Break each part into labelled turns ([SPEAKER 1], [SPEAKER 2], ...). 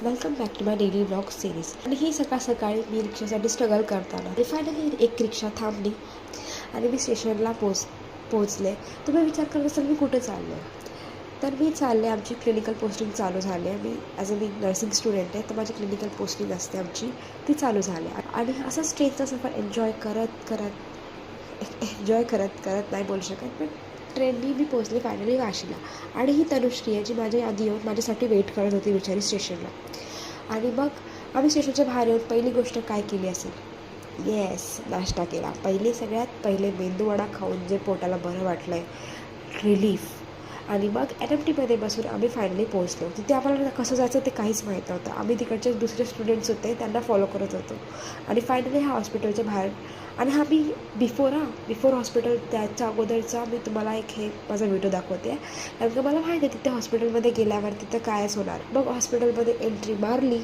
[SPEAKER 1] Welcome back to my daily blog series. आणि ही सकाळी मी रिक्षासाठी स्ट्रगल करताना आणि फायनली एक रिक्षा थांबली आणि मी स्टेशनला पोचले. तुम्ही विचार करत असाल मी कुठे चाललो. तर मी चालले, आमची क्लिनिकल पोस्टिंग चालू झाली आहे. मी नर्सिंग स्टुडंट आहे, तर माझी क्लिनिकल पोस्टिंग असते आमची, ती चालू झाली. आणि असंच ट्रेनचा सफर एन्जॉय करत नाही बोलू शकत, पण ट्रेननी मी पोचले फायनली वाशीला. आणि ही तनुश्री आहे, जी माझ्या आधी येऊन माझ्यासाठी वेट करत होती बिचारी स्टेशनला. आणि मग आम्ही स्टेशनच्या बाहेर येऊन पहिली गोष्ट काय केली असेल, नाश्ता केला. सगळ्यात पहिले मेंदूवडा खाऊन जे पोटाला बरं वाटलं आहे, रिलीफ. आणि मग NMTमध्ये बसून आम्ही फायनली पोहोचलो. तिथे आम्हाला कसं जायचं ते काहीच माहीत नव्हतं. आम्ही तिकडचे दुसरे स्टुडंट्स होते, त्यांना फॉलो करत होतो. आणि फायनली ह्या हॉस्पिटलच्या बाहेर, आणि हा मी बिफोर हॉस्पिटल, त्याच्या अगोदरचा मी तुम्हाला हे माझा व्हिडिओ दाखवते. कारण का मला माहिती आहे तिथे हॉस्पिटलमध्ये गेल्यावर तिथं कायच होणार. मग हॉस्पिटलमध्ये एंट्री मारली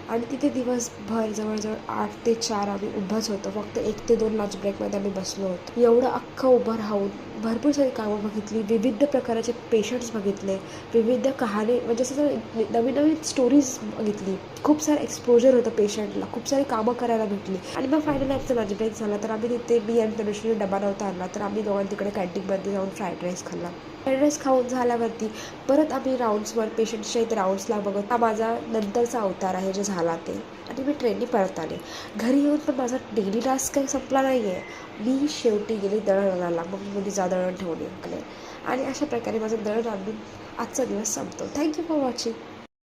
[SPEAKER 1] आणि तिथे दिवसभर जवळजवळ 8 ते 4 आम्ही उभाच होतो. फक्त 1 ते 2 लंच ब्रेकमध्ये आम्ही बसलो होतो. एवढं अख्खं उभं राहून भरपूर सारी कामं बघितली, विविध प्रकारचे पेशंट्स बघितले, विविध कहाणी, म्हणजे असं नवीन स्टोरीज बघितली. खूप सारं एक्सपोजर होतं पेशंटला, खूप सारी कामं करायला भेटली. आणि मग फायनली आमचं लंच ब्रेक झाला, तर आम्ही तिथे, मी आणि तनुश्रीने डबा नव्हता आणला, तर आम्ही दोघांनी तिकडे कॅन्टीनमध्ये जाऊन फ्राईड राईस खाल्ला. फ्राईड राईस खाऊन झाल्यावरती परत आम्ही राऊंड्सवर पेशंट्सच्या इथे राऊंड्सला बघत, हा माझा नंतरचा अवतार आहे जे झाला ते. आणि मी ट्रेनने परत आले घरी येऊन. पण माझा डेली टास्क काही संपला नाही आहे. मी शेवटी गेले दळण आणायला. मग मी जा दळण ठेवून आले. आणि अशा प्रकारे माझं दळण आणून आजचा दिवस संपतो. Thank you for watching.